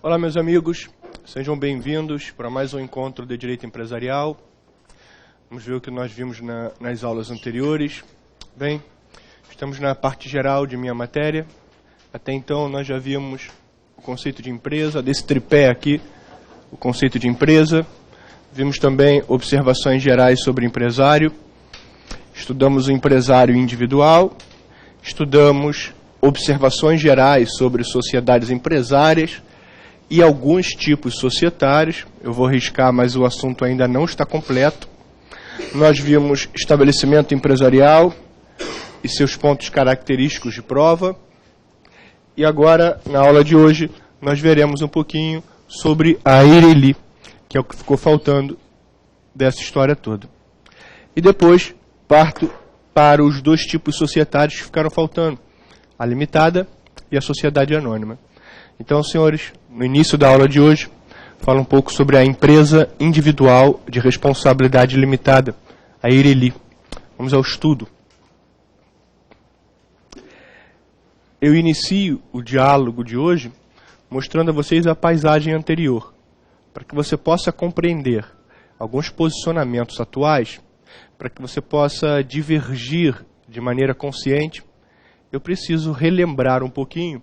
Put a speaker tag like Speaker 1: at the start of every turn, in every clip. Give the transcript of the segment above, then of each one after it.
Speaker 1: Olá, meus amigos, sejam bem-vindos para mais um encontro de Direito Empresarial. Vamos ver o que nós vimos nas aulas anteriores. Bem, estamos na parte geral de minha matéria. Até então nós já vimos o conceito de empresa, desse tripé aqui, o conceito de empresa. Vimos também observações gerais sobre empresário. Estudamos o empresário individual. Estudamos observações gerais sobre sociedades empresárias e alguns tipos societários. Eu vou riscar, mas o assunto ainda não está completo. Nós vimos estabelecimento empresarial e seus pontos característicos de prova. E agora, na aula de hoje, nós veremos um pouquinho sobre a EIRELI, que é o que ficou faltando dessa história toda. E depois parto para os dois tipos societários que ficaram faltando, a limitada e a sociedade anônima. Então, senhores, no início da aula de hoje, falo um pouco sobre a empresa individual de responsabilidade limitada, a EIRELI. Vamos ao estudo. Eu inicio o diálogo de hoje mostrando a vocês a paisagem anterior, para que você possa compreender alguns posicionamentos atuais, para que você possa divergir de maneira consciente. Eu preciso relembrar um pouquinho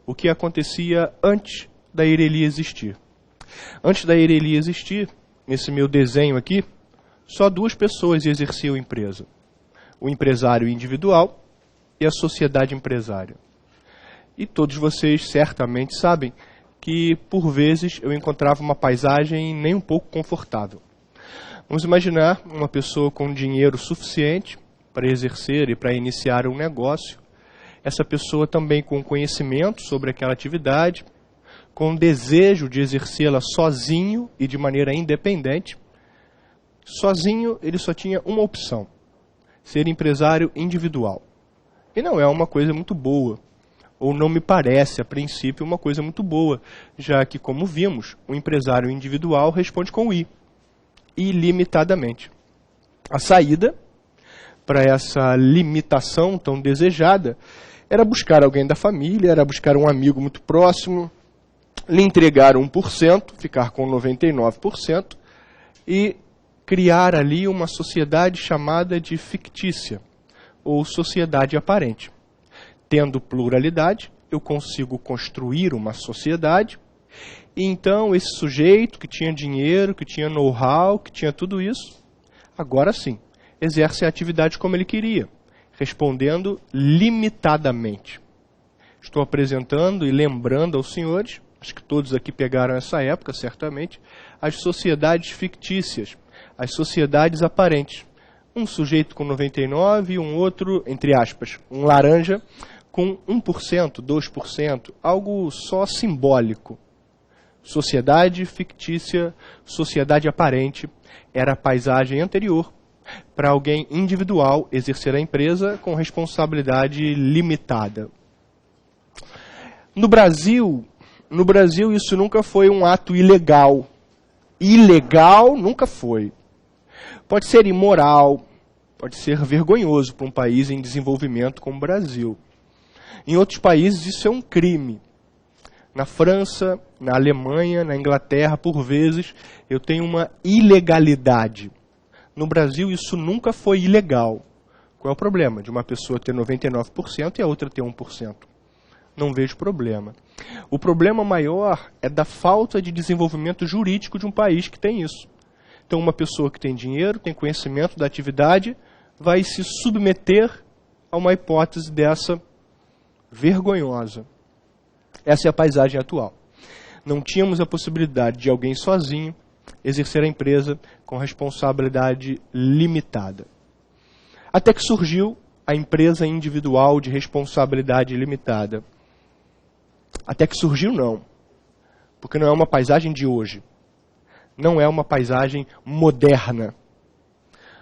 Speaker 1: o que acontecia antes da EIRELI existir. Antes da EIRELI existir, nesse meu desenho aqui, só duas pessoas exerciam empresa: o empresário individual e a sociedade empresária. E todos vocês certamente sabem que, por vezes, eu encontrava uma paisagem nem um pouco confortável. Vamos imaginar uma pessoa com dinheiro suficiente para exercer e para iniciar um negócio. Essa pessoa também com conhecimento sobre aquela atividade, com desejo de exercê-la sozinho e de maneira independente. Sozinho, ele só tinha uma opção: ser empresário individual. E não é uma coisa muito boa, ou não me parece, a princípio, uma coisa muito boa, já que, como vimos, o empresário individual responde com I, ilimitadamente. A saída para essa limitação tão desejada era buscar alguém da família, era buscar um amigo muito próximo, lhe entregar 1%, ficar com 99% e criar ali uma sociedade chamada de fictícia, ou sociedade aparente. Tendo pluralidade, eu consigo construir uma sociedade, e então esse sujeito que tinha dinheiro, que tinha know-how, que tinha tudo isso, agora sim, exerce a atividade como ele queria, respondendo limitadamente. Estou apresentando e lembrando aos senhores, acho que todos aqui pegaram essa época, certamente, as sociedades fictícias, as sociedades aparentes. Um sujeito com 99% e um outro, entre aspas, um laranja, com 1%, 2%, algo só simbólico. Sociedade fictícia, sociedade aparente, era a paisagem anterior para alguém individual exercer a empresa com responsabilidade limitada. No Brasil isso nunca foi um ato ilegal. Ilegal nunca foi. Pode ser imoral, pode ser vergonhoso para um país em desenvolvimento como o Brasil. Em outros países isso é um crime. Na França, na Alemanha, na Inglaterra, por vezes, eu tenho uma ilegalidade. No Brasil isso nunca foi ilegal. Qual é o problema de uma pessoa ter 99% e a outra ter 1%? Não vejo problema. O problema maior é da falta de desenvolvimento jurídico de um país que tem isso. Então, uma pessoa que tem dinheiro, tem conhecimento da atividade, vai se submeter a uma hipótese dessa vergonhosa. Essa é a paisagem atual. Não tínhamos a possibilidade de alguém sozinho exercer a empresa com responsabilidade limitada. Até que surgiu a empresa individual de responsabilidade limitada. Até que surgiu, não. Porque não é uma paisagem de hoje. Não é uma paisagem moderna.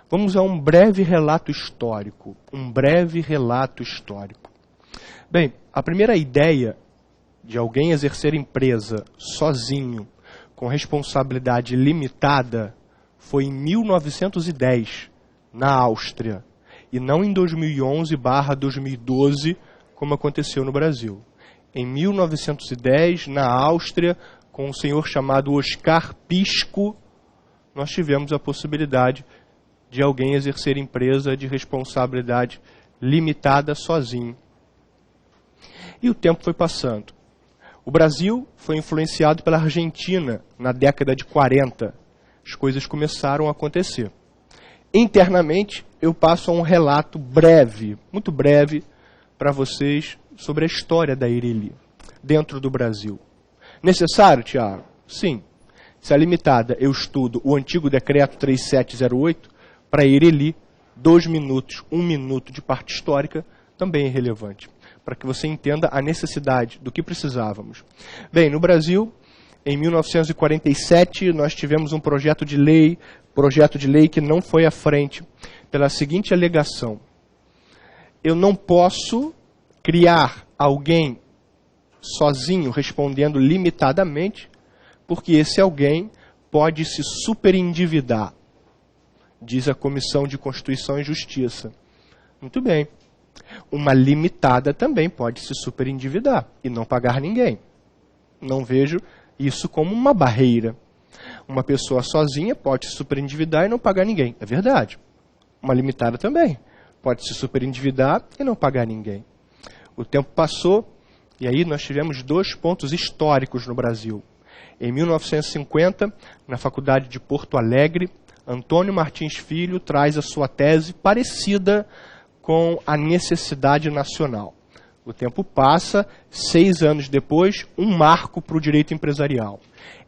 Speaker 1: Vamos a um breve relato histórico. Bem, a primeira ideia de alguém exercer empresa sozinho, com responsabilidade limitada, foi em 1910, na Áustria, e não em 2011/2012, como aconteceu no Brasil. Em 1910, na Áustria, com um senhor chamado Oscar Pisco, nós tivemos a possibilidade de alguém exercer empresa de responsabilidade limitada sozinho. E o tempo foi passando. O Brasil foi influenciado pela Argentina na década de 40. As coisas começaram a acontecer. Internamente, eu passo a um relato breve, muito breve, para vocês sobre a história da Ireli dentro do Brasil. Necessário, Tiago? Sim. Se é limitada, eu estudo o antigo decreto 3708, para Ireli, 2 minutos, 1 minuto de parte histórica, também é relevante, para que você entenda a necessidade do que precisávamos. Bem, no Brasil, em 1947, nós tivemos um projeto de lei que não foi à frente, pela seguinte alegação: eu não posso criar alguém sozinho respondendo limitadamente, porque esse alguém pode se superendividar, diz a Comissão de Constituição e Justiça. Muito bem. Uma limitada também pode se superendividar e não pagar ninguém. Não vejo isso como uma barreira. Uma pessoa sozinha pode se superendividar e não pagar ninguém. É verdade. Uma limitada também pode se superendividar e não pagar ninguém. O tempo passou e aí nós tivemos 2 pontos históricos no Brasil. Em 1950, na Faculdade de Porto Alegre, Antônio Martins Filho traz a sua tese parecida com a necessidade nacional. O tempo passa, 6 anos depois, um marco para o direito empresarial.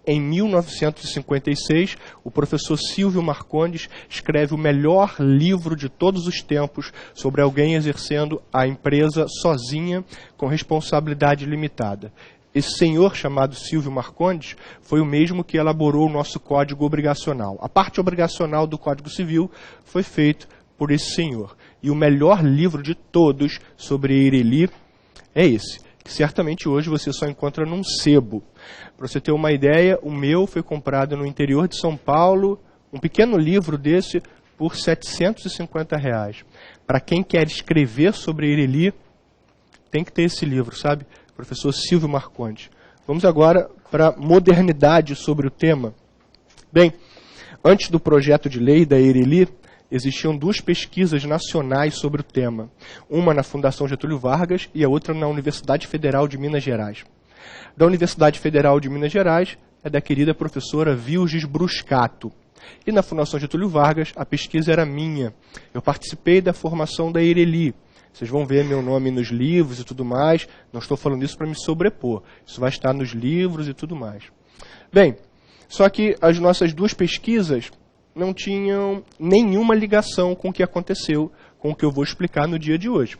Speaker 1: Em 1956, o professor Silvio Marcondes escreve o melhor livro de todos os tempos sobre alguém exercendo a empresa sozinha, com responsabilidade limitada. Esse senhor, chamado Silvio Marcondes, foi o mesmo que elaborou o nosso Código Obrigacional. A parte obrigacional do Código Civil foi feita por esse senhor. E o melhor livro de todos sobre Ireli é esse, que certamente hoje você só encontra num sebo. Para você ter uma ideia, o meu foi comprado no interior de São Paulo, um pequeno livro desse, por R$750. Para quem quer escrever sobre Ireli, tem que ter esse livro, sabe? Professor Silvio Marcondes. Vamos agora para a modernidade sobre o tema. Bem, antes do projeto de lei da Ireli, existiam 2 pesquisas nacionais sobre o tema. Uma na Fundação Getúlio Vargas e a outra na Universidade Federal de Minas Gerais. Da Universidade Federal de Minas Gerais é da querida professora Vilges Bruscato. E na Fundação Getúlio Vargas, a pesquisa era minha. Eu participei da formação da Ireli. Vocês vão ver meu nome nos livros e tudo mais. Não estou falando isso para me sobrepor. Isso vai estar nos livros e tudo mais. Bem, só que as nossas 2 pesquisas não tinham nenhuma ligação com o que aconteceu, com o que eu vou explicar no dia de hoje.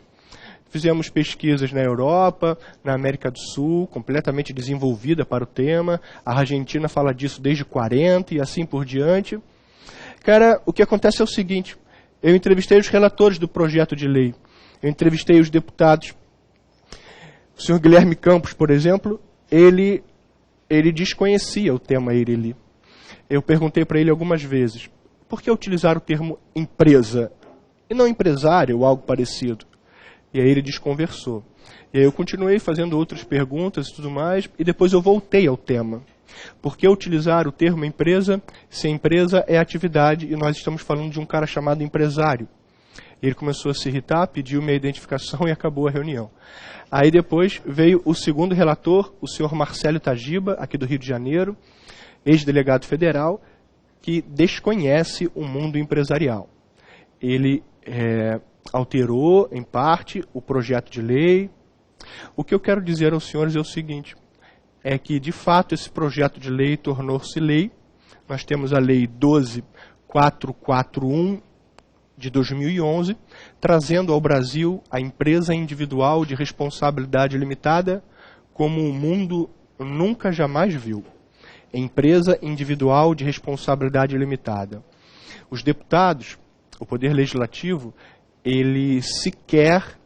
Speaker 1: Fizemos pesquisas na Europa, na América do Sul, completamente desenvolvida para o tema. A Argentina fala disso desde 40 e assim por diante. Cara, o que acontece é o seguinte: eu entrevistei os relatores do projeto de lei. Eu entrevistei os deputados. O senhor Guilherme Campos, por exemplo, ele desconhecia o tema Ireli. Eu perguntei para ele algumas vezes, por que utilizar o termo empresa e não empresário ou algo parecido? E aí ele desconversou. E aí eu continuei fazendo outras perguntas e tudo mais, e depois eu voltei ao tema. Por que utilizar o termo empresa se a empresa é atividade e nós estamos falando de um cara chamado empresário? Ele começou a se irritar, pediu minha identificação e acabou a reunião. Aí depois veio o segundo relator, o senhor Marcelo Tajiba, aqui do Rio de Janeiro, ex-delegado federal, que desconhece o mundo empresarial. Ele alterou, em parte, o projeto de lei. O que eu quero dizer aos senhores é o seguinte, é que, de fato, esse projeto de lei tornou-se lei. Nós temos a Lei 12.441, de 2011, trazendo ao Brasil a empresa individual de responsabilidade limitada como o mundo nunca jamais viu. Empresa individual de responsabilidade limitada. Os deputados, o Poder Legislativo, ele sequer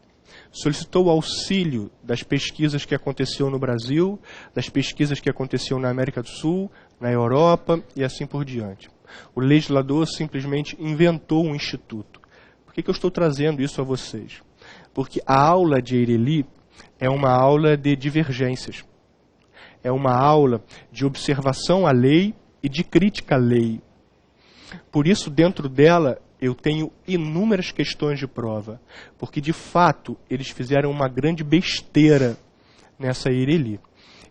Speaker 1: solicitou auxílio das pesquisas que aconteciam no Brasil, das pesquisas que aconteciam na América do Sul, na Europa e assim por diante. O legislador simplesmente inventou um instituto. Por que eu estou trazendo isso a vocês? Porque a aula de Ireli é uma aula de divergências. é uma aula de observação à lei e de crítica à lei. Por isso, dentro dela, eu tenho inúmeras questões de prova, porque, de fato, eles fizeram uma grande besteira nessa Eireli.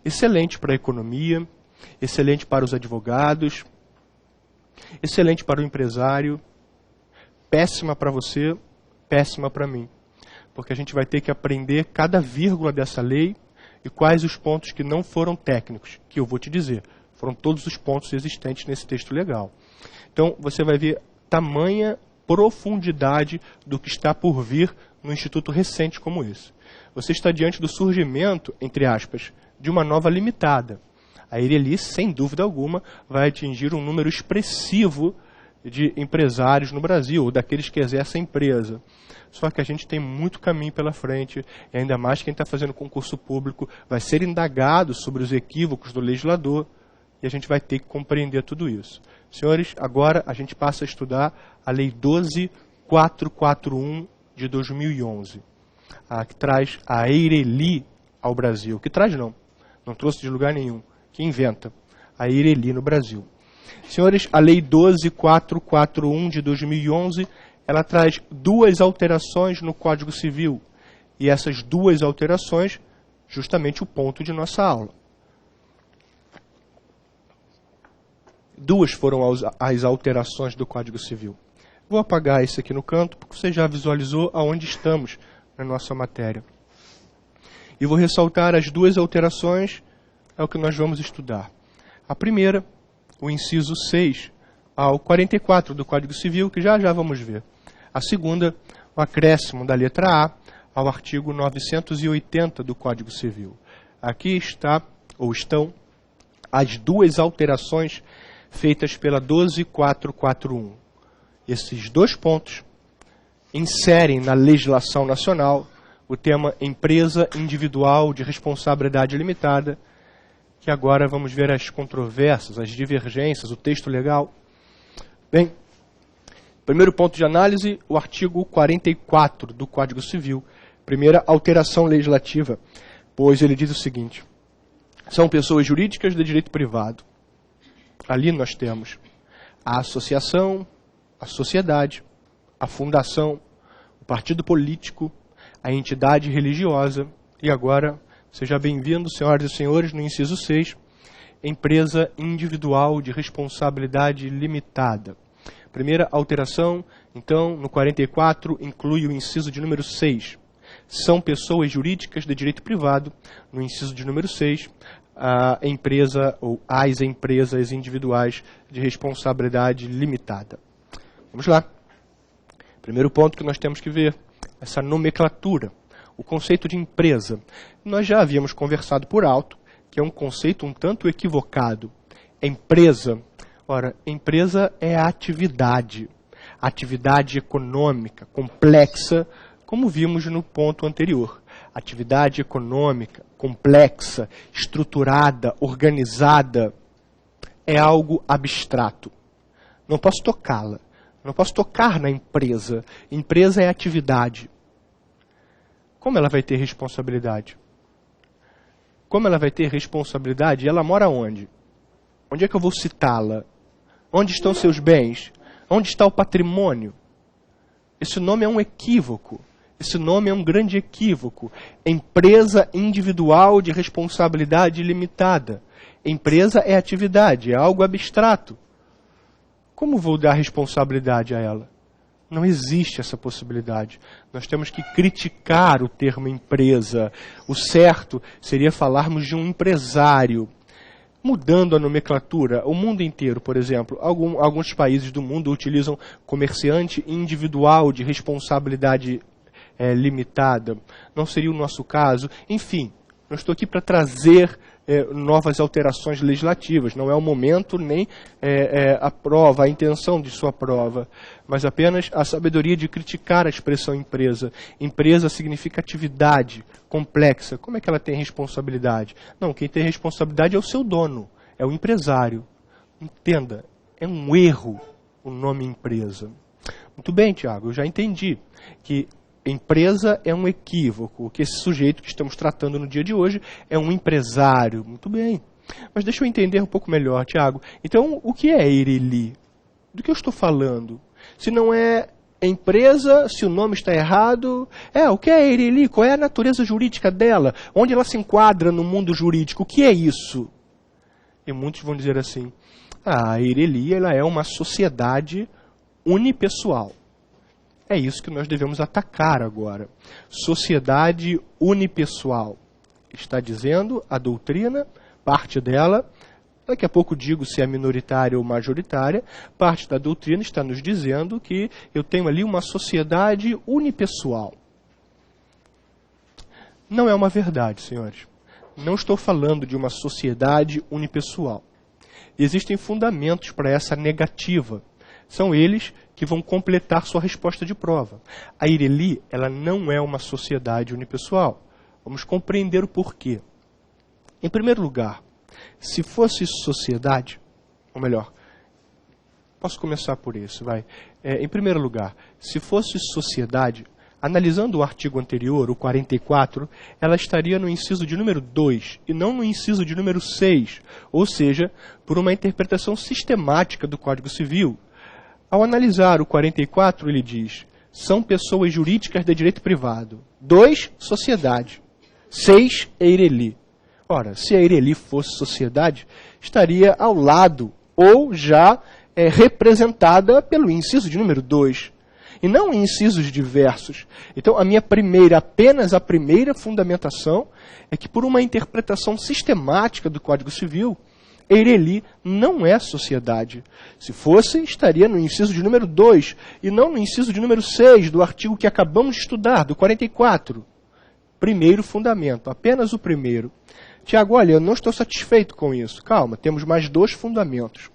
Speaker 1: Excelente para a economia, excelente para os advogados, excelente para o empresário, péssima para você, péssima para mim. Porque a gente vai ter que aprender cada vírgula dessa lei e quais os pontos que não foram técnicos, que eu vou te dizer. Foram todos os pontos existentes nesse texto legal. Então, você vai ver tamanha profundidade do que está por vir no instituto recente como esse. Você está diante do surgimento, entre aspas, de uma nova limitada. A Eireli, sem dúvida alguma, vai atingir um número expressivo de empresários no Brasil, ou daqueles que exercem empresa. Só que a gente tem muito caminho pela frente, e ainda mais quem está fazendo concurso público vai ser indagado sobre os equívocos do legislador, e a gente vai ter que compreender tudo isso. Senhores, agora a gente passa a estudar a Lei 12.441 de 2011, que traz a Eireli ao Brasil. Que traz não trouxe de lugar nenhum, que inventa a Eireli no Brasil. Senhores, a Lei 12.441 de 2011, ela traz duas alterações no Código Civil. E essas duas alterações, justamente o ponto de nossa aula. Duas foram as alterações do Código Civil. Vou apagar isso aqui no canto, porque você já visualizou aonde estamos na nossa matéria. E vou ressaltar as duas alterações, é o que nós vamos estudar. A primeira, o inciso 6 ao 44 do Código Civil, que já vamos ver. A segunda, o acréscimo da letra A ao artigo 980 do Código Civil. Aqui está, ou estão, as duas alterações feitas pela 12.441. Esses dois pontos inserem na legislação nacional o tema empresa individual de responsabilidade limitada, que agora vamos ver as controvérsias, as divergências, o texto legal. Bem, primeiro ponto de análise, o artigo 44 do Código Civil, primeira alteração legislativa, pois ele diz o seguinte: são pessoas jurídicas de direito privado. Ali nós temos a associação, a sociedade, a fundação, o partido político, a entidade religiosa e agora, seja bem-vindo, senhoras e senhores, no inciso 6, empresa individual de responsabilidade limitada. Primeira alteração, então, no 44, inclui o inciso de número 6. São pessoas jurídicas de direito privado, no inciso de número 6, a empresa ou as empresas individuais de responsabilidade limitada. Vamos lá. Primeiro ponto que nós temos que ver, essa nomenclatura, o conceito de empresa. Nós já havíamos conversado por alto, que é um conceito um tanto equivocado. Empresa, ora, empresa é a atividade econômica complexa, como vimos no ponto anterior. Atividade econômica complexa, estruturada, organizada, é algo abstrato. Não posso tocá-la. Não posso tocar na empresa. Empresa é atividade. Como ela vai ter responsabilidade? Como ela vai ter responsabilidade? Ela mora onde? Onde é que eu vou citá-la? Onde estão seus bens? Onde está o patrimônio? Esse nome é um equívoco. Esse nome é um grande equívoco. Empresa individual de responsabilidade limitada. Empresa é atividade, é algo abstrato. Como vou dar responsabilidade a ela? Não existe essa possibilidade. Nós temos que criticar o termo empresa. O certo seria falarmos de um empresário. Mudando a nomenclatura, o mundo inteiro, por exemplo, alguns países do mundo utilizam comerciante individual de responsabilidade limitada. Não seria o nosso caso. Enfim, eu estou aqui para trazer novas alterações legislativas. Não é o momento nem a prova, a intenção de sua prova, mas apenas a sabedoria de criticar a expressão empresa. Empresa significa atividade complexa. Como é que ela tem responsabilidade? Não, quem tem responsabilidade é o seu dono, é o empresário. Entenda, é um erro o nome empresa. Muito bem, Tiago, eu já entendi que empresa é um equívoco, que esse sujeito que estamos tratando no dia de hoje é um empresário. Muito bem. Mas deixa eu entender um pouco melhor, Tiago. Então, o que é Eireli? Do que eu estou falando? Se não é empresa, se o nome está errado, o que é Eireli? Qual é a natureza jurídica dela? Onde ela se enquadra no mundo jurídico? O que é isso? E muitos vão dizer assim, a Eireli ela é uma sociedade unipessoal. É isso que nós devemos atacar agora. Sociedade unipessoal. Está dizendo a doutrina, parte dela, daqui a pouco digo se é minoritária ou majoritária, parte da doutrina está nos dizendo que eu tenho ali uma sociedade unipessoal. Não é uma verdade, senhores. Não estou falando de uma sociedade unipessoal. Existem fundamentos para essa negativa. São eles que vão completar sua resposta de prova. A Eireli, ela não é uma sociedade unipessoal. Vamos compreender o porquê. Em primeiro lugar, se fosse sociedade, ou melhor, posso começar por isso, vai. Em primeiro lugar, se fosse sociedade, analisando o artigo anterior, o 44, ela estaria no inciso de número 2 e não no inciso de número 6, ou seja, por uma interpretação sistemática do Código Civil. Ao analisar o 44, ele diz, são pessoas jurídicas de direito privado. 2, sociedade. 6, Eireli. Ora, se a Eireli fosse sociedade, estaria ao lado, ou já representada pelo inciso de número 2, e não em incisos diversos. Então, apenas a primeira fundamentação é que por uma interpretação sistemática do Código Civil, Eireli não é sociedade. Se fosse, estaria no inciso de número 2, e não no inciso de número 6 do artigo que acabamos de estudar, do 44. Primeiro fundamento, apenas o primeiro. Tiago, olha, eu não estou satisfeito com isso. Calma, temos mais 2 fundamentos.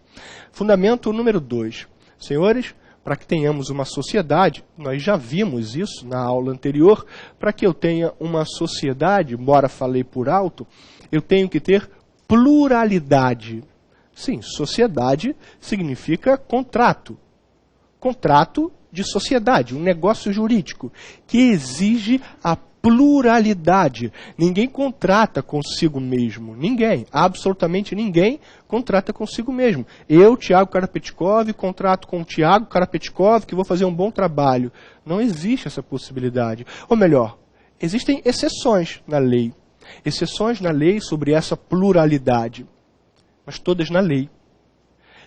Speaker 1: Fundamento número 2. Senhores, para que tenhamos uma sociedade, nós já vimos isso na aula anterior, para que eu tenha uma sociedade, embora falei por alto, eu tenho que ter pluralidade. Sim, sociedade significa contrato. Contrato de sociedade, um negócio jurídico, que exige a pluralidade. Ninguém contrata consigo mesmo. Ninguém, absolutamente ninguém, contrata consigo mesmo. Eu, Tiago Karapetkov, contrato com o Tiago Karapetkov que vou fazer um bom trabalho. Não existe essa possibilidade. Ou melhor, existem exceções na lei. Exceções na lei sobre essa pluralidade. Mas todas na lei.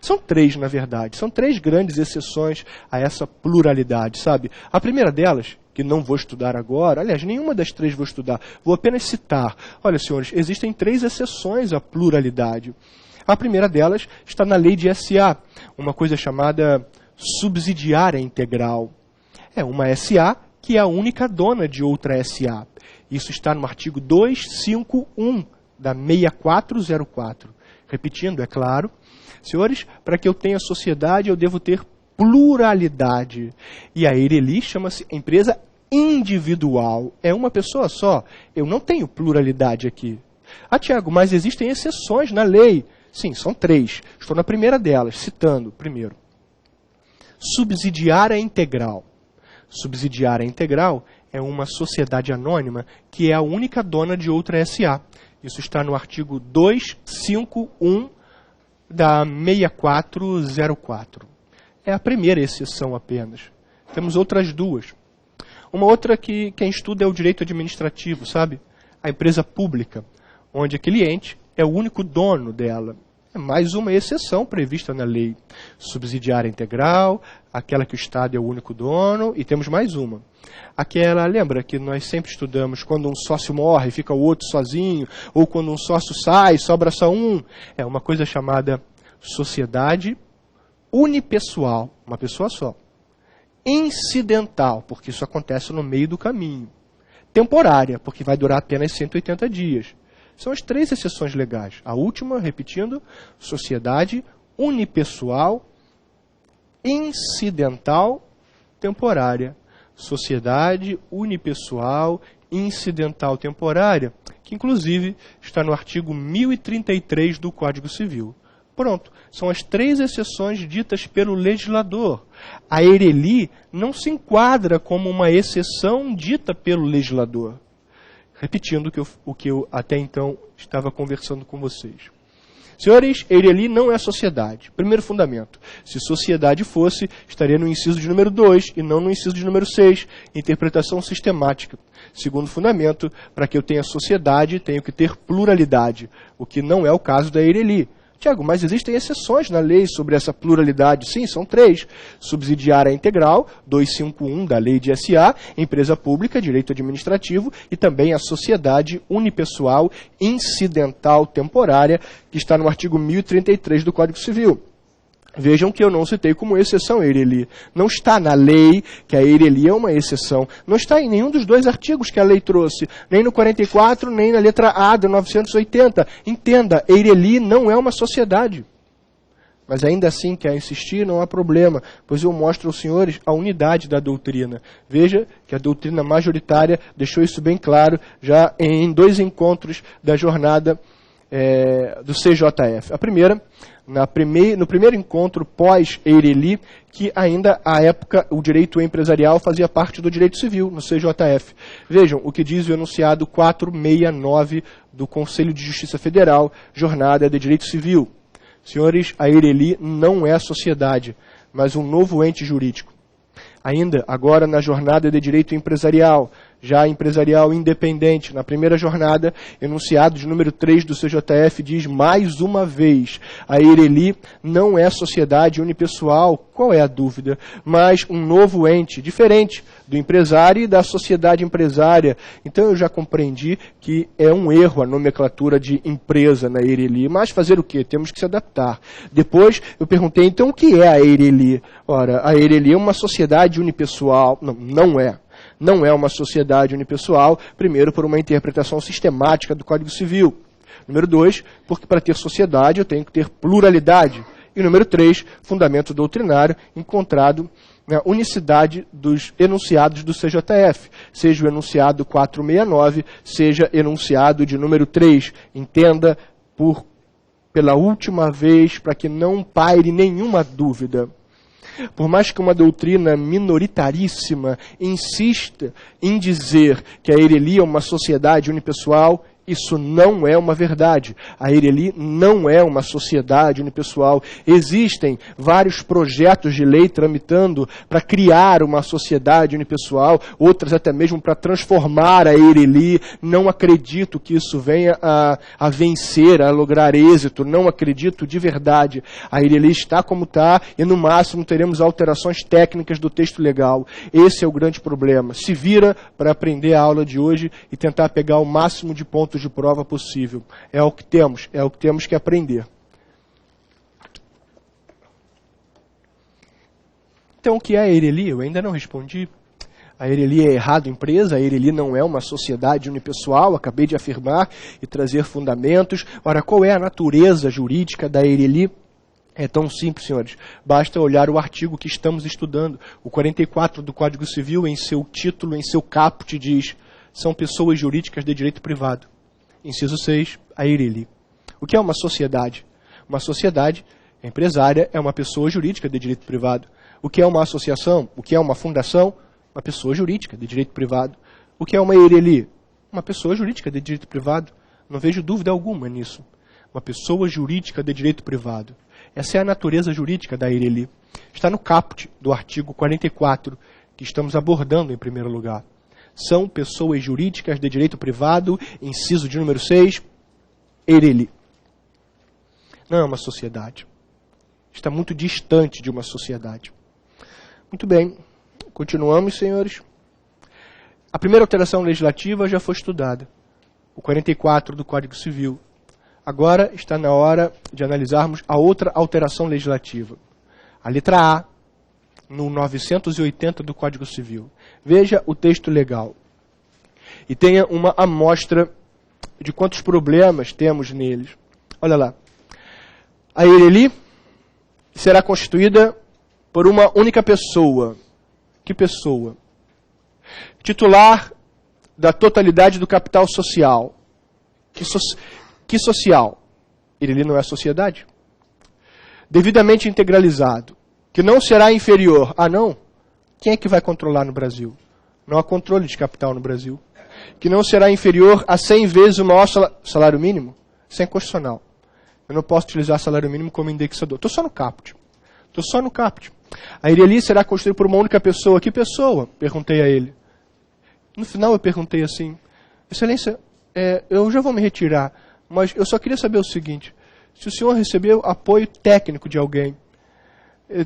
Speaker 1: São 3, na verdade. São 3 grandes exceções a essa pluralidade, sabe? A primeira delas, que não vou estudar agora, aliás, nenhuma das 3 vou estudar, vou apenas citar. Olha, senhores, existem 3 exceções à pluralidade. A primeira delas está na lei de SA, uma coisa chamada subsidiária integral. É uma SA que é a única dona de outra SA. Isso está no artigo 251 da 6404. Repetindo, é claro. Senhores, para que eu tenha sociedade, eu devo ter pluralidade. E a Eireli chama-se empresa individual. É uma pessoa só. Eu não tenho pluralidade aqui. Ah, Tiago, mas existem exceções na lei. Sim, são 3. Estou na primeira delas, citando. Primeiro, subsidiária integral. Subsidiária integral é uma sociedade anônima que é a única dona de outra SA. Isso está no artigo 251 da 6404. É a primeira exceção apenas. Temos outras 2. Uma outra que quem estuda é o direito administrativo, sabe? A empresa pública, onde a cliente é o único dono dela. É mais uma exceção prevista na lei. Subsidiária integral, aquela que o Estado é o único dono, e temos mais uma. Aquela, lembra que nós sempre estudamos, quando um sócio morre, fica o outro sozinho, ou quando um sócio sai, sobra só um. É uma coisa chamada sociedade unipessoal, uma pessoa só. Incidental, porque isso acontece no meio do caminho. Temporária, porque vai durar apenas 180 dias. São as 3 exceções legais. A última, repetindo, sociedade unipessoal, incidental, temporária. Sociedade unipessoal, incidental, temporária, que inclusive está no artigo 1033 do Código Civil. Pronto. São as 3 exceções ditas pelo legislador. A Eireli não se enquadra como uma exceção dita pelo legislador. Repetindo o que eu até então estava conversando com vocês. Senhores, Eireli não é sociedade. Primeiro fundamento. Se sociedade fosse, estaria no inciso de número 2 e não no inciso de número 6. Interpretação sistemática. Segundo fundamento, para que eu tenha sociedade, tenho que ter pluralidade, o que não é o caso da Eireli. Tiago, mas existem exceções na lei sobre essa pluralidade. Sim, são 3. Subsidiária integral, 251 da lei de SA, empresa pública, direito administrativo, e também a sociedade unipessoal incidental temporária, que está no artigo 1033 do Código Civil. Vejam que eu não citei como exceção a Eireli. Não está na lei que a Eireli é uma exceção. Não está em nenhum dos 2 artigos que a lei trouxe. Nem no 44, nem na letra A do 980. Entenda, Eireli não é uma sociedade. Mas ainda assim, quer insistir, não há problema, pois eu mostro aos senhores a unidade da doutrina. Veja que a doutrina majoritária deixou isso bem claro já em 2 encontros da jornada do CJF. A primeira, no primeiro encontro pós-Eireli, que ainda, à época, o direito empresarial fazia parte do direito civil, no CJF. Vejam o que diz o enunciado 469 do Conselho de Justiça Federal, Jornada de Direito Civil. Senhores, a Eireli não é sociedade, mas um novo ente jurídico. Ainda, agora na jornada de direito empresarial, já empresarial independente, na primeira jornada, enunciado de número 3 do CJF diz mais uma vez, a Eireli não é sociedade unipessoal, qual é a dúvida? Mas um novo ente, diferente do empresário e da sociedade empresária. Então eu já compreendi que é um erro a nomenclatura de empresa na Eireli, mas fazer o quê? Temos que se adaptar. Depois eu perguntei, então o que é a Eireli? Ora, a Eireli é uma sociedade unipessoal, não é. Não é uma sociedade unipessoal, primeiro, por uma interpretação sistemática do Código Civil. Número 2, porque para ter sociedade eu tenho que ter pluralidade. E número 3, fundamento doutrinário encontrado na unicidade dos enunciados do CJF, seja o enunciado 469, seja enunciado de número 3. Entenda pela última vez, para que não paire nenhuma dúvida. Por mais que uma doutrina minoritaríssima insista em dizer que a Eireli é uma sociedade unipessoal, isso não é uma verdade. A Eireli não é uma sociedade unipessoal. Existem vários projetos de lei tramitando para criar uma sociedade unipessoal, outras até mesmo para transformar a Eireli. Não acredito que isso venha a vencer, a lograr êxito. Não acredito de verdade. A Eireli está como está e no máximo teremos alterações técnicas do texto legal. Esse é o grande problema. Se vira para aprender a aula de hoje e tentar pegar o máximo de pontos de prova possível. É o que temos que aprender. Então, o que é a Eireli? Eu ainda não respondi. A Eireli é errado empresa, a Eireli não é uma sociedade unipessoal, acabei de afirmar e trazer fundamentos. Ora, qual é a natureza jurídica da Eireli? É tão simples, senhores. Basta olhar o artigo que estamos estudando. O 44 do Código Civil, em seu título, em seu caput, diz: são pessoas jurídicas de direito privado. Inciso 6, a Eireli. O que é uma sociedade? Uma sociedade empresária é uma pessoa jurídica de direito privado. O que é uma associação? O que é uma fundação? Uma pessoa jurídica de direito privado. O que é uma Eireli? Uma pessoa jurídica de direito privado. Não vejo dúvida alguma nisso. Uma pessoa jurídica de direito privado. Essa é a natureza jurídica da Eireli. Está no caput do artigo 44, que estamos abordando em primeiro lugar. São pessoas jurídicas de direito privado, inciso de número 6, Eireli. Não é uma sociedade. Está muito distante de uma sociedade. Muito bem. Continuamos, senhores. A primeira alteração legislativa já foi estudada. O 44 do Código Civil. Agora está na hora de analisarmos a outra alteração legislativa. A letra A, no 980 do Código Civil. Veja o texto legal. E tenha uma amostra de quantos problemas temos neles. Olha lá. A Eireli será constituída por uma única pessoa. Que pessoa? Titular da totalidade do capital social. Que social? Eireli não é sociedade. devidamente integralizado, que não será inferior a não, quem é que vai controlar no Brasil? Não há controle de capital no Brasil. Que não será inferior a 100 vezes o maior salário mínimo? Isso é inconstitucional. Eu não posso utilizar salário mínimo como indexador. Estou só no caput. Estou só no caput. A Ireli será construída por uma única pessoa. Que pessoa? Perguntei a ele. No final eu perguntei assim, Excelência, eu já vou me retirar, mas eu só queria saber o seguinte, se o senhor recebeu apoio técnico de alguém.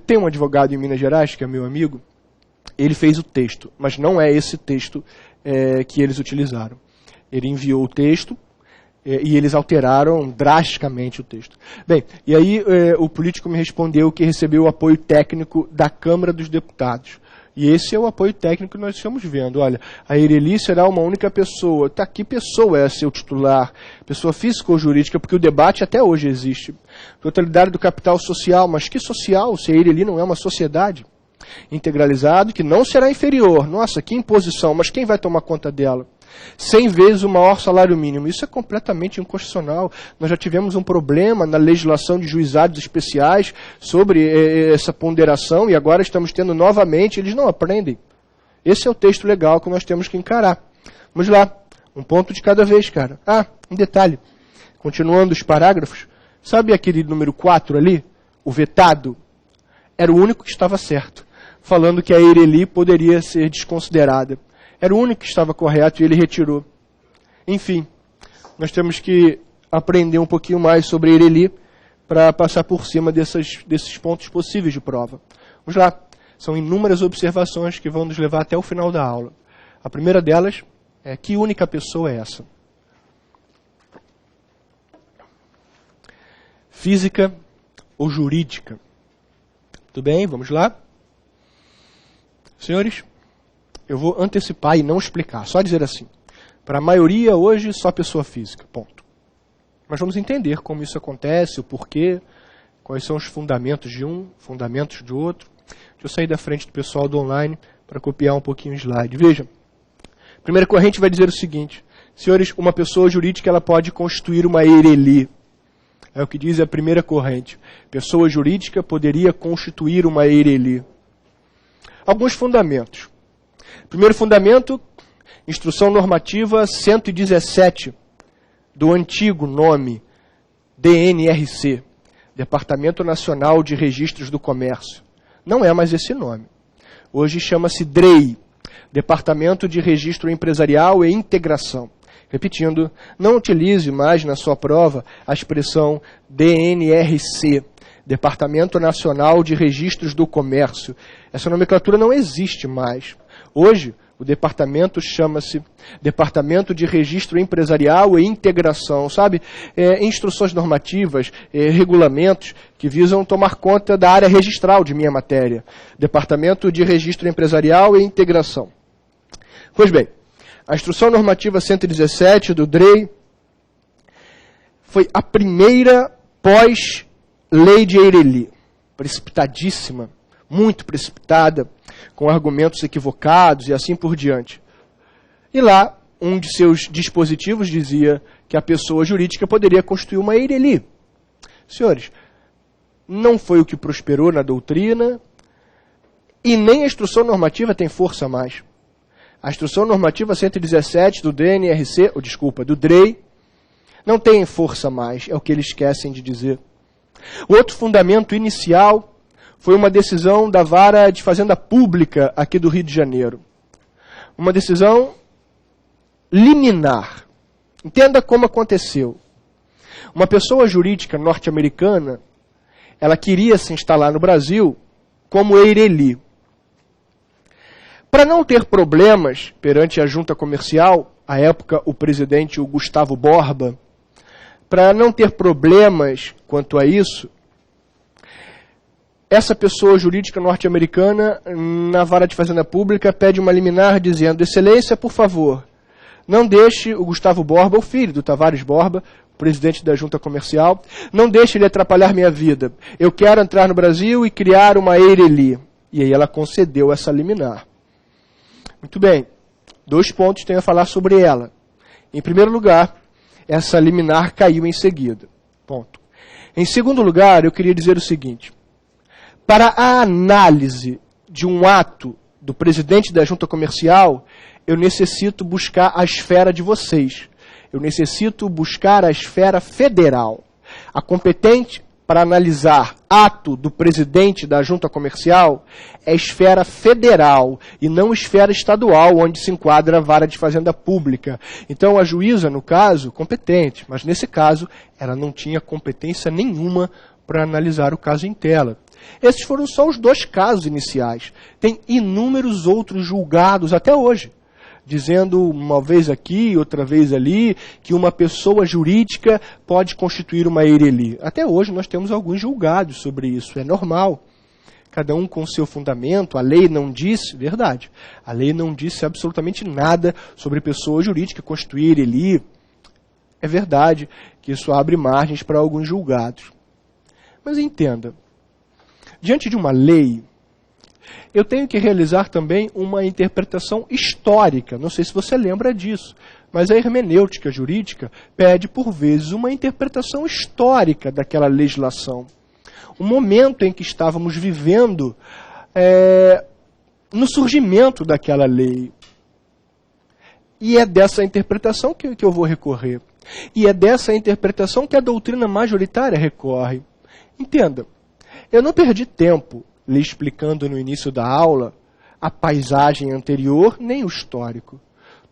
Speaker 1: Tem um advogado em Minas Gerais, que é meu amigo, ele fez o texto, mas não é esse texto que eles utilizaram. Ele enviou o texto e eles alteraram drasticamente o texto. Bem, e aí o político me respondeu que recebeu o apoio técnico da Câmara dos Deputados. E esse é o apoio técnico que nós estamos vendo. Olha, a Ireli será uma única pessoa. Tá, que pessoa é seu titular? Pessoa física ou jurídica? Porque o debate até hoje existe. Totalidade do capital social. Mas que social se a Ireli não é uma sociedade? Integralizado, que não será inferior. Nossa, que imposição. Mas quem vai tomar conta dela? 100 vezes o maior salário mínimo. Isso é completamente inconstitucional. Nós já tivemos um problema na legislação de juizados especiais sobre essa ponderação e agora estamos tendo novamente, eles não aprendem. Esse é o texto legal que nós temos que encarar. Vamos lá, um ponto de cada vez, cara. Um detalhe. Continuando os parágrafos, sabe aquele número 4 ali? O vetado? Era o único que estava certo, falando que a Ireli poderia ser desconsiderada. Era o único que estava correto e ele retirou. Enfim, nós temos que aprender um pouquinho mais sobre a Ireli para passar por cima desses pontos possíveis de prova. Vamos lá. São inúmeras observações que vão nos levar até o final da aula. A primeira delas é: que única pessoa é essa? Física ou jurídica? Tudo bem? Vamos lá? Senhores, eu vou antecipar e não explicar, só dizer assim. Para a maioria, hoje, só pessoa física, ponto. Mas vamos entender como isso acontece, o porquê, quais são os fundamentos de um, fundamentos do outro. Deixa eu sair da frente do pessoal do online para copiar um pouquinho o slide. Veja, a primeira corrente vai dizer o seguinte: senhores, uma pessoa jurídica ela pode constituir uma Ireli. É o que diz a primeira corrente. Pessoa jurídica poderia constituir uma Ireli. Alguns fundamentos. Primeiro fundamento, Instrução Normativa 117, do antigo nome DNRC, Departamento Nacional de Registros do Comércio. Não é mais esse nome. Hoje chama-se DREI, Departamento de Registro Empresarial e Integração. Repetindo, não utilize mais na sua prova a expressão DNRC, Departamento Nacional de Registros do Comércio. Essa nomenclatura não existe mais. Hoje, o departamento chama-se Departamento de Registro Empresarial e Integração, sabe? Instruções normativas, regulamentos que visam tomar conta da área registral de minha matéria. Departamento de Registro Empresarial e Integração. Pois bem, a Instrução Normativa 117 do DREI foi a primeira pós-lei de Ireli, precipitadíssima, muito precipitada, com argumentos equivocados e assim por diante. E lá, um de seus dispositivos dizia que a pessoa jurídica poderia constituir uma Ireli. Senhores, não foi o que prosperou na doutrina e nem a Instrução Normativa tem força mais. A Instrução Normativa 117 do DNRC, do DREI, não tem força mais, é o que eles esquecem de dizer. O outro fundamento inicial foi uma decisão da Vara de Fazenda Pública aqui do Rio de Janeiro. Uma decisão liminar. Entenda como aconteceu. Uma pessoa jurídica norte-americana, ela queria se instalar no Brasil como Ireli. Para não ter problemas perante a junta comercial, à época o presidente, o Gustavo Borba, para não ter problemas quanto a isso, essa pessoa jurídica norte-americana, na Vara de Fazenda Pública, pede uma liminar dizendo: Excelência, por favor, não deixe o Gustavo Borba, o filho do Tavares Borba, presidente da junta comercial, não deixe ele atrapalhar minha vida. Eu quero entrar no Brasil e criar uma Ireli. E aí ela concedeu essa liminar. Muito bem, 2 pontos tenho a falar sobre ela. Em primeiro lugar, essa liminar caiu em seguida. Ponto. Em segundo lugar, eu queria dizer o seguinte. Para a análise de um ato do presidente da junta comercial, eu necessito buscar a esfera de vocês. Eu necessito buscar a esfera federal. A competente para analisar ato do presidente da junta comercial é esfera federal e não esfera estadual, onde se enquadra a vara de fazenda pública. Então a juíza, no caso, competente, mas nesse caso ela não tinha competência nenhuma para analisar o caso em tela. Esses foram só os 2 casos iniciais. Tem inúmeros outros julgados até hoje, dizendo uma vez aqui, outra vez ali, que uma pessoa jurídica pode constituir uma eireli. Até hoje nós temos alguns julgados sobre isso, é normal. Cada um com seu fundamento, a lei não diz, verdade, a lei não disse absolutamente nada sobre pessoa jurídica constituir eireli. É verdade que isso abre margens para alguns julgados. Mas entenda, diante de uma lei, eu tenho que realizar também uma interpretação histórica. Não sei se você lembra disso, mas a hermenêutica jurídica pede, por vezes, uma interpretação histórica daquela legislação. O momento em que estávamos vivendo no surgimento daquela lei. E é dessa interpretação que eu vou recorrer. E é dessa interpretação que a doutrina majoritária recorre. Entenda, eu não perdi tempo lhe explicando no início da aula a paisagem anterior, nem o histórico.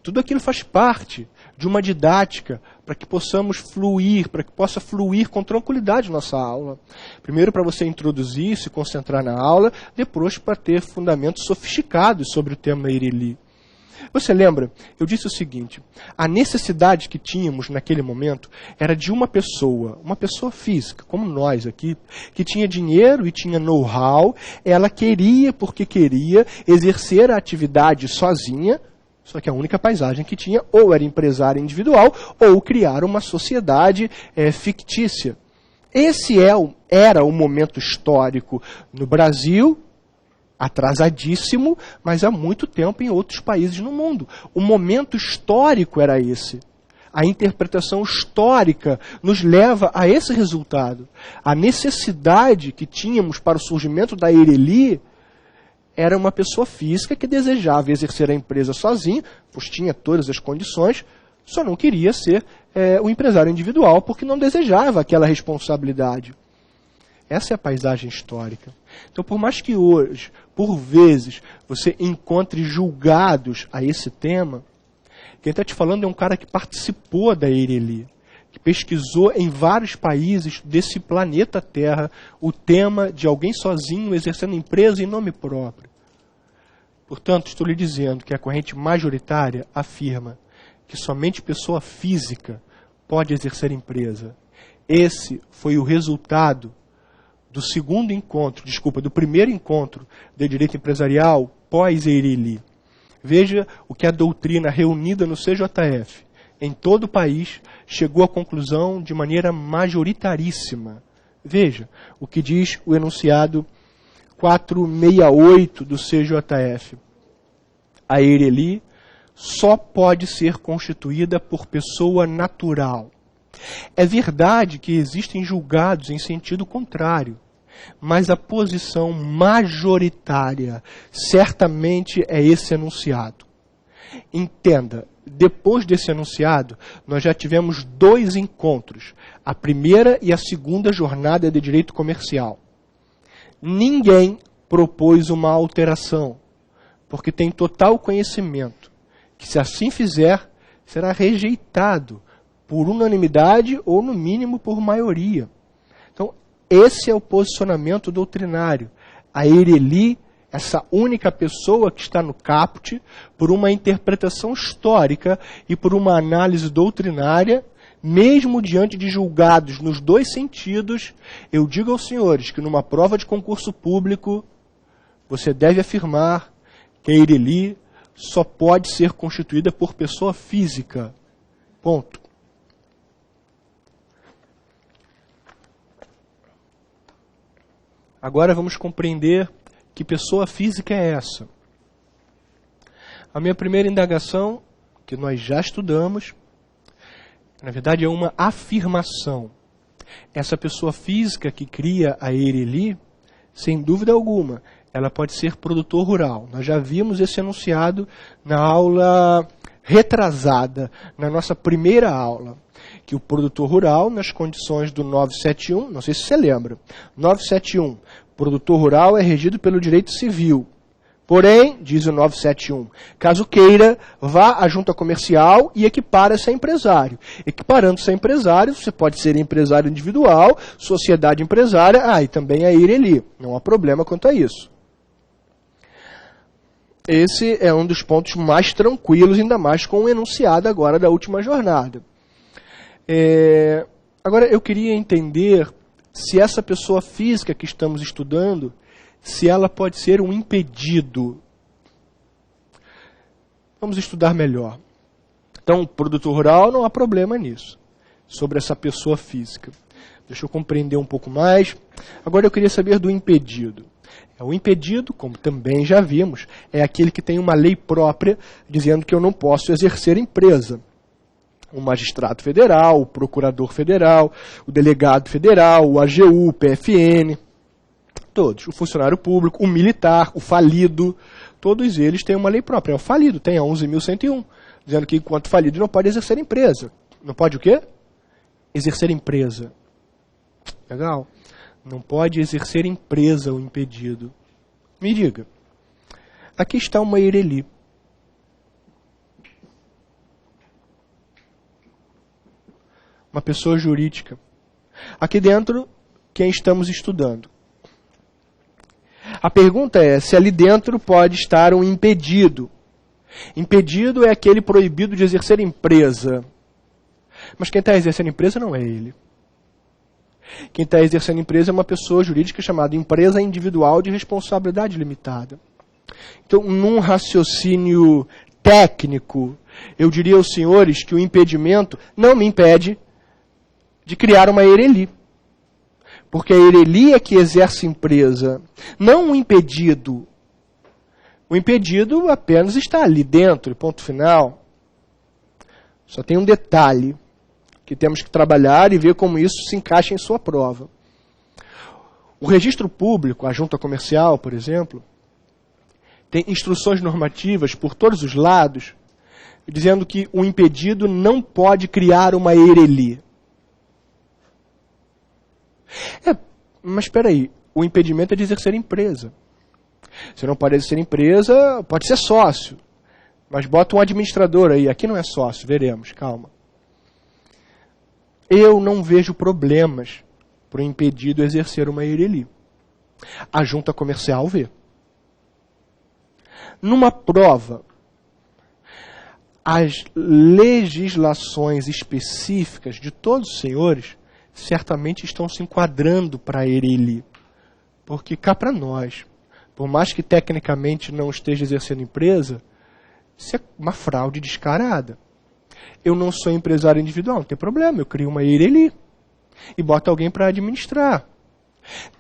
Speaker 1: Tudo aquilo faz parte de uma didática para que possamos fluir, para que possa fluir com tranquilidade nossa aula. Primeiro para você introduzir, se concentrar na aula, depois para ter fundamentos sofisticados sobre o tema eireli. Você lembra? Eu disse o seguinte, a necessidade que tínhamos naquele momento era de uma pessoa física, como nós aqui, que tinha dinheiro e tinha know-how, ela queria, porque queria, exercer a atividade sozinha, só que a única paisagem que tinha ou era empresária individual ou criar uma sociedade fictícia. Esse era o momento histórico no Brasil, atrasadíssimo, mas há muito tempo em outros países no mundo. O momento histórico era esse. A interpretação histórica nos leva a esse resultado. A necessidade que tínhamos para o surgimento da eireli era uma pessoa física que desejava exercer a empresa sozinha, pois tinha todas as condições, só não queria ser o empresário individual, porque não desejava aquela responsabilidade. Essa é a paisagem histórica. Então, por mais que hoje, por vezes, você encontre julgados a esse tema, quem está te falando é um cara que participou da eireli, que pesquisou em vários países desse planeta Terra o tema de alguém sozinho exercendo empresa em nome próprio. Portanto, estou lhe dizendo que a corrente majoritária afirma que somente pessoa física pode exercer empresa. Esse foi o resultado do primeiro encontro de direito empresarial pós-eireli. Veja o que a doutrina reunida no CJF, em todo o país, chegou à conclusão de maneira majoritaríssima. Veja o que diz o enunciado 468 do CJF. A eireli só pode ser constituída por pessoa natural. É verdade que existem julgados em sentido contrário, mas a posição majoritária certamente é esse enunciado. Entenda, depois desse enunciado, nós já tivemos 2 encontros, a primeira e a segunda jornada de direito comercial. Ninguém propôs uma alteração, porque tem total conhecimento que, se assim fizer, será rejeitado por unanimidade ou, no mínimo, por maioria. Então, esse é o posicionamento doutrinário. A eireli, essa única pessoa que está no caput, por uma interpretação histórica e por uma análise doutrinária, mesmo diante de julgados nos 2 sentidos, eu digo aos senhores que numa prova de concurso público, você deve afirmar que a eireli só pode ser constituída por pessoa física. Ponto. Agora vamos compreender que pessoa física é essa. A minha primeira indagação, que nós já estudamos, na verdade é uma afirmação. Essa pessoa física que cria a EIRELI, sem dúvida alguma, ela pode ser produtor rural. Nós já vimos esse enunciado na aula retrasada, na nossa primeira aula, que o produtor rural, nas condições do 971, não sei se você lembra, 971, produtor rural é regido pelo direito civil. Porém, diz o 971, caso queira, vá à junta comercial e equipara-se a empresário. Equiparando-se a empresário, você pode ser empresário individual, sociedade empresária, e também a EIRELI. Não há problema quanto a isso. Esse é um dos pontos mais tranquilos, ainda mais com o enunciado agora da última jornada. Agora, eu queria entender se essa pessoa física que estamos estudando, se ela pode ser um impedido. Vamos estudar melhor. Então, produtor rural, não há problema nisso, sobre essa pessoa física. Deixa eu compreender um pouco mais. Agora eu queria saber do impedido. O impedido, como também já vimos, é aquele que tem uma lei própria dizendo que eu não posso exercer empresa. O magistrado federal, o procurador federal, o delegado federal, o AGU, o PFN, todos. O funcionário público, o militar, o falido, todos eles têm uma lei própria. É o falido, tem a 11.101, dizendo que enquanto falido não pode exercer empresa. Não pode o quê? Exercer empresa. Legal. Não pode exercer empresa o impedido. Me diga. Aqui está uma EIRELI. Uma pessoa jurídica. Aqui dentro, quem estamos estudando? A pergunta é se ali dentro pode estar um impedido. Impedido é aquele proibido de exercer empresa. Mas quem está exercendo empresa não é ele. Quem está exercendo empresa é uma pessoa jurídica chamada empresa individual de responsabilidade limitada. Então, num raciocínio técnico, eu diria aos senhores que o impedimento não me impede de criar uma EIRELI. Porque a EIRELI é que exerce empresa, não o impedido. O impedido apenas está ali dentro, ponto final. Só tem um detalhe que temos que trabalhar e ver como isso se encaixa em sua prova. O registro público, a junta comercial, por exemplo, tem instruções normativas por todos os lados, dizendo que o impedido não pode criar uma EIRELI. Mas espera aí, o impedimento é de exercer empresa. Você não pode exercer empresa, pode ser sócio, mas bota um administrador aí, aqui não é sócio, veremos, calma. Eu não vejo problemas para o impedido exercer uma EIRELI. A junta comercial vê. Numa prova, as legislações específicas de todos os senhores certamente estão se enquadrando para a EIRELI. Porque cá para nós, por mais que tecnicamente não esteja exercendo empresa, isso é uma fraude descarada. Eu não sou empresário individual, não tem problema, eu crio uma EIRELI e boto alguém para administrar.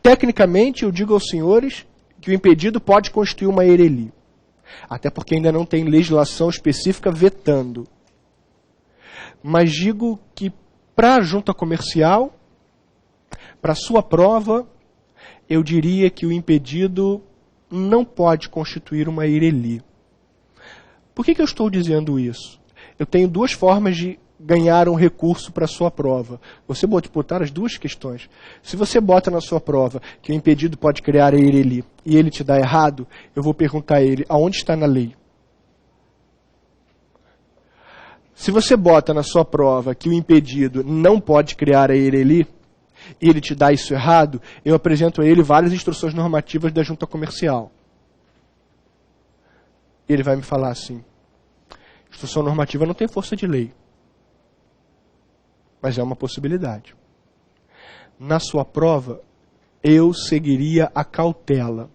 Speaker 1: Tecnicamente, eu digo aos senhores que o impedido pode constituir uma EIRELI, até porque ainda não tem legislação específica vetando. Mas digo que para a junta comercial, para a sua prova, eu diria que o impedido não pode constituir uma EIRELI. Por que eu estou dizendo isso? Eu tenho duas formas de ganhar um recurso para a sua prova. Você pode botar as duas questões. Se você bota na sua prova que o impedido pode criar a EIRELI e ele te dá errado, eu vou perguntar a ele aonde está na lei. Se você bota na sua prova que o impedido não pode criar a EIRELI e ele te dá isso errado, eu apresento a ele várias instruções normativas da junta comercial. E ele vai me falar assim: instrução normativa não tem força de lei, mas é uma possibilidade. Na sua prova, eu seguiria a cautela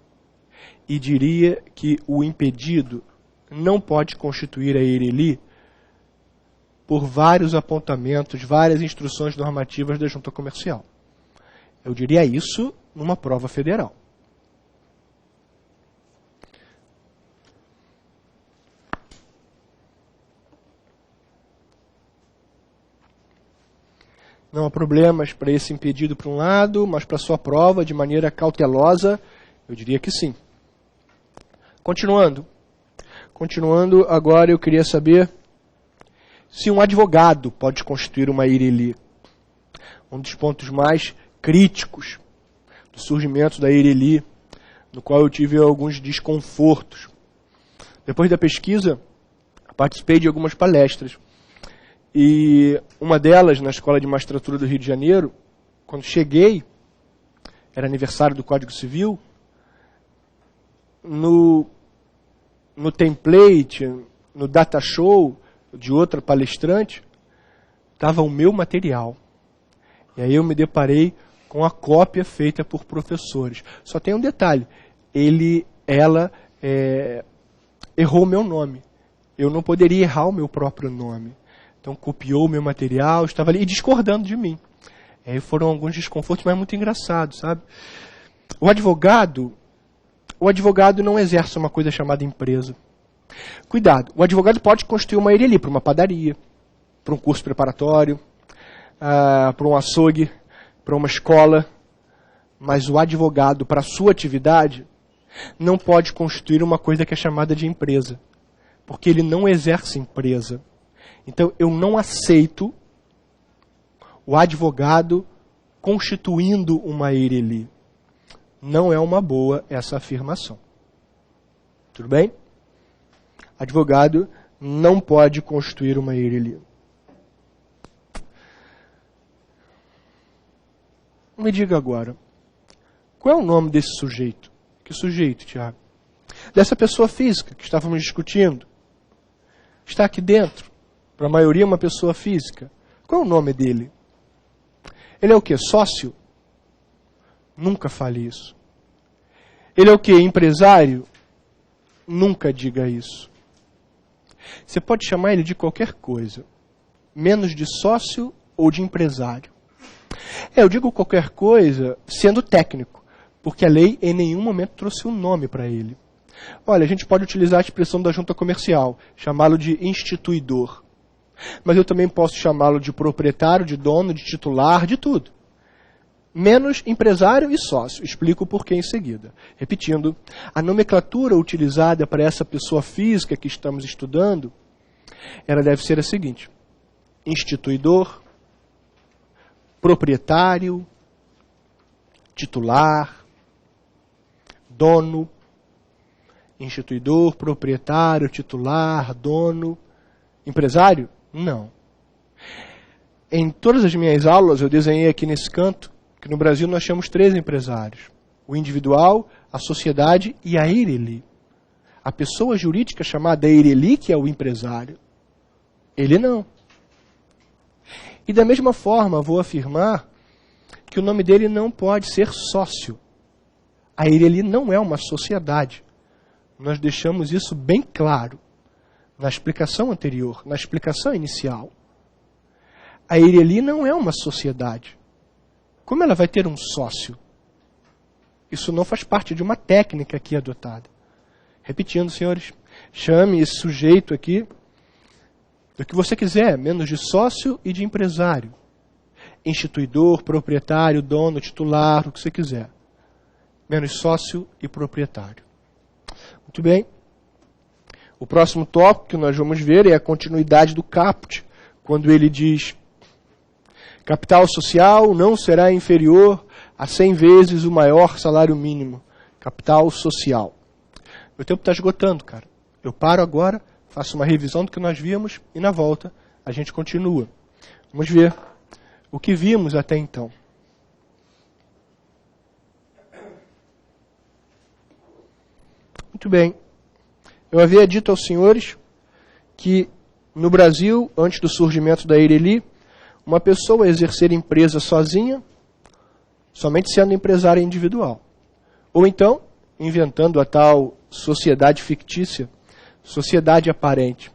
Speaker 1: e diria que o impedido não pode constituir a EIRELI por vários apontamentos, várias instruções normativas da junta comercial. Eu diria isso numa prova federal. Não há problemas para esse impedido para um lado, mas para sua prova, de maneira cautelosa, eu diria que sim. Continuando, agora eu queria saber se um advogado pode constituir uma IRELI. Um dos pontos mais críticos do surgimento da IRELI, no qual eu tive alguns desconfortos. Depois da pesquisa, participei de algumas palestras. E uma delas, na Escola de Magistratura do Rio de Janeiro, quando cheguei, era aniversário do Código Civil, no template, no data show de outra palestrante, estava o meu material. E aí eu me deparei com a cópia feita por professores. Só tem um detalhe, ela errou o meu nome. Eu não poderia errar o meu próprio nome. Então copiou o meu material, estava ali e discordando de mim. Aí foram alguns desconfortos, mas muito engraçado, sabe? O advogado não exerce uma coisa chamada empresa. Cuidado, o advogado pode constituir uma IRELI para uma padaria, para um curso preparatório, para um açougue, para uma escola, mas o advogado, para a sua atividade, não pode constituir uma coisa que é chamada de empresa, porque ele não exerce empresa. Então, eu não aceito o advogado constituindo uma IRELI. Não é uma boa essa afirmação. Tudo bem? Advogado não pode constituir uma IRELI. Me diga agora, qual é o nome desse sujeito? Que sujeito, Tiago? Dessa pessoa física que estávamos discutindo. Está aqui dentro. Para a maioria, uma pessoa física. Qual é o nome dele? Ele é o quê? Sócio? Nunca fale isso. Ele é o quê? Empresário? Nunca diga isso. Você pode chamar ele de qualquer coisa, menos de sócio ou de empresário. Eu digo qualquer coisa sendo técnico, porque a lei em nenhum momento trouxe um nome para ele. Olha, a gente pode utilizar a expressão da junta comercial, chamá-lo de instituidor. Mas eu também posso chamá-lo de proprietário, de dono, de titular, de tudo. Menos empresário e sócio. Explico o porquê em seguida. Repetindo, a nomenclatura utilizada para essa pessoa física que estamos estudando, ela deve ser a seguinte: instituidor, proprietário, titular, dono, instituidor, proprietário, titular, dono, empresário? Não. Em todas as minhas aulas, eu desenhei aqui nesse canto que no Brasil nós temos 3 empresários. O individual, a sociedade e a IRELI. A pessoa jurídica chamada IRELI, que é o empresário. Ele não. E da mesma forma, vou afirmar que o nome dele não pode ser sócio. A IRELI não é uma sociedade. Nós deixamos isso bem claro na explicação anterior, na explicação inicial. A IRELI não é uma sociedade. Como ela vai ter um sócio? Isso não faz parte de uma técnica aqui adotada. Repetindo, senhores, chame esse sujeito aqui do que você quiser, menos de sócio e de empresário. Instituidor, proprietário, dono, titular, o que você quiser. Menos sócio e proprietário. Muito bem. O próximo tópico que nós vamos ver é a continuidade do caput, quando ele diz: capital social não será inferior a 100 vezes o maior salário mínimo. Capital social. Meu tempo está esgotando, cara. Eu paro agora, faço uma revisão do que nós vimos e na volta a gente continua. Vamos ver o que vimos até então. Muito bem. Eu havia dito aos senhores que no Brasil, antes do surgimento da IRELI, uma pessoa exercer empresa sozinha, somente sendo empresária individual. Ou então, inventando a tal sociedade fictícia, sociedade aparente.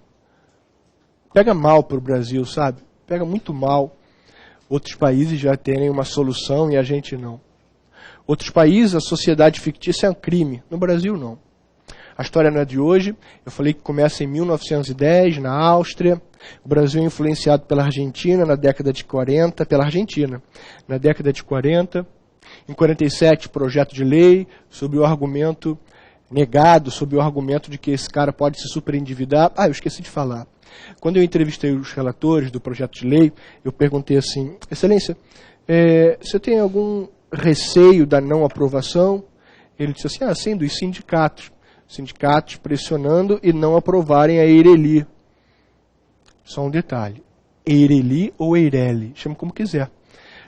Speaker 1: Pega mal para o Brasil, sabe? Pega muito mal. Outros países já terem uma solução e a gente não. Outros países, a sociedade fictícia é um crime. No Brasil, não. A história não é de hoje. Eu falei que começa em 1910, na Áustria. O Brasil é influenciado pela Argentina na década de 40, pela Argentina, na década de 40. Em 47, projeto de lei sobre o argumento negado, sobre o argumento de que esse cara pode se superendividar. Eu esqueci de falar. Quando eu entrevistei os relatores do projeto de lei, eu perguntei assim, Excelência, você tem algum receio da não aprovação? Ele disse assim, sim, dos sindicatos. Sindicatos pressionando e não aprovarem a Eireli. Só um detalhe, Eireli ou Eireli, chama como quiser.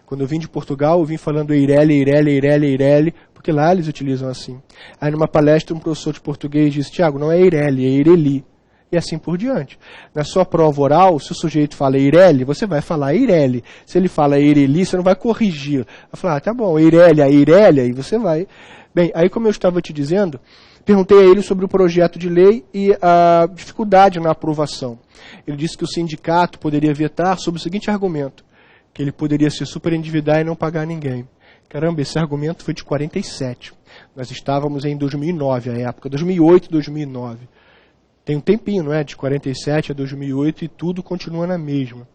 Speaker 1: Quando eu vim de Portugal, eu vim falando Eireli, porque lá eles utilizam assim. Aí numa palestra, um professor de português disse, Tiago, não é Eireli, é Eireli. E assim por diante. Na sua prova oral, se o sujeito fala Eireli, você vai falar Eireli. Se ele fala Eireli, você não vai corrigir. Vai falar, tá bom, Eireli, e você vai. Bem, aí como eu estava te dizendo, perguntei a ele sobre o projeto de lei e a dificuldade na aprovação. Ele disse que o sindicato poderia vetar sob o seguinte argumento, que ele poderia se superendividar e não pagar ninguém. Caramba, esse argumento foi de 47. Nós estávamos em 2009, a época, 2008 e 2009. Tem um tempinho, não é? De 47 a 2008 e tudo continua na mesma.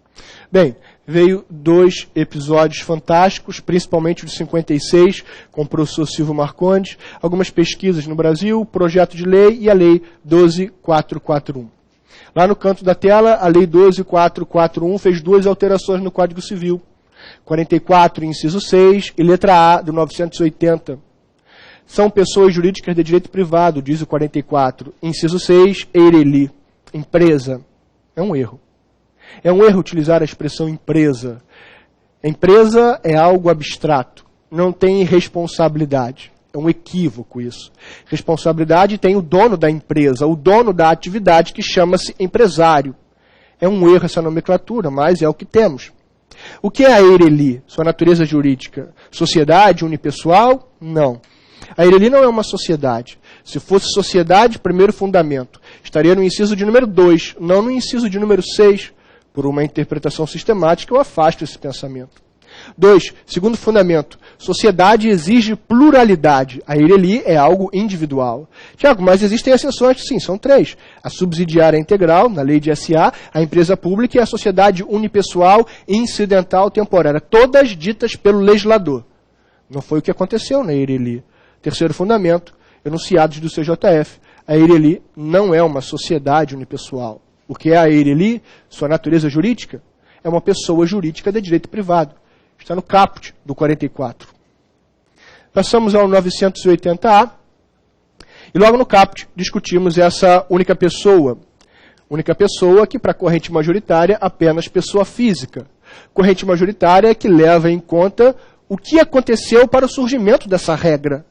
Speaker 1: Bem, veio 2 episódios fantásticos, principalmente o de 56, com o professor Silvio Marcondes, algumas pesquisas no Brasil, projeto de lei e a lei 12441. Lá no canto da tela, a lei 12441 fez 2 alterações no Código Civil. 44, inciso 6, e letra A, do 980. São pessoas jurídicas de direito privado, diz o 44. Inciso 6, Eireli, empresa. É um erro. É um erro utilizar a expressão empresa. Empresa é algo abstrato, não tem responsabilidade. É um equívoco isso. Responsabilidade tem o dono da empresa, o dono da atividade que chama-se empresário. É um erro essa nomenclatura, mas é o que temos. O que é a Eireli? Sua natureza jurídica? Sociedade unipessoal? Não. A Eireli não é uma sociedade. Se fosse sociedade, primeiro fundamento, estaria no inciso de número 2, não no inciso de número 6. Por uma interpretação sistemática, eu afasto esse pensamento. 2, segundo fundamento, sociedade exige pluralidade. A Eireli é algo individual. Tiago, mas existem exceções? Sim, são 3. A subsidiária integral, na lei de SA, a empresa pública e a sociedade unipessoal incidental temporária, todas ditas pelo legislador. Não foi o que aconteceu na Eireli. Terceiro fundamento, enunciados do CJF. A Eireli não é uma sociedade unipessoal. O que é a Eireli? Sua natureza jurídica? É uma pessoa jurídica de direito privado. Está no caput do 44. Passamos ao 980A. E logo no caput discutimos essa única pessoa. Única pessoa que para a corrente majoritária apenas pessoa física. Corrente majoritária que leva em conta o que aconteceu para o surgimento dessa regra.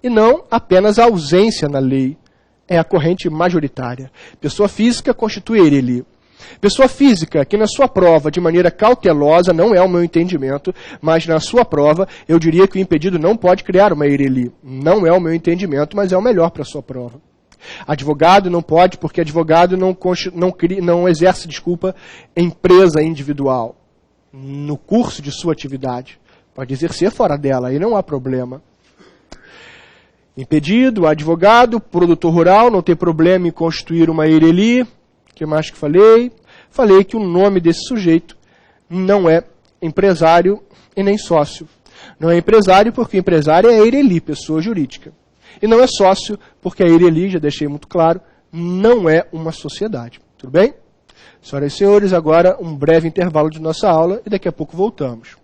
Speaker 1: E não apenas a ausência na lei. É a corrente majoritária. Pessoa física constitui Eireli. Pessoa física que na sua prova, de maneira cautelosa, não é o meu entendimento, mas na sua prova, eu diria que o impedido não pode criar uma Eireli. Não é o meu entendimento, mas é o melhor para a sua prova. Advogado não pode, porque advogado não exerce, empresa individual no curso de sua atividade. Pode exercer fora dela, aí não há problema. Impedido, advogado, produtor rural, não tem problema em constituir uma Eireli. O que mais que falei? Falei que o nome desse sujeito não é empresário e nem sócio. Não é empresário porque empresário é Eireli, pessoa jurídica. E não é sócio porque a Eireli, já deixei muito claro, não é uma sociedade. Tudo bem? Senhoras e senhores, agora um breve intervalo de nossa aula e daqui a pouco voltamos.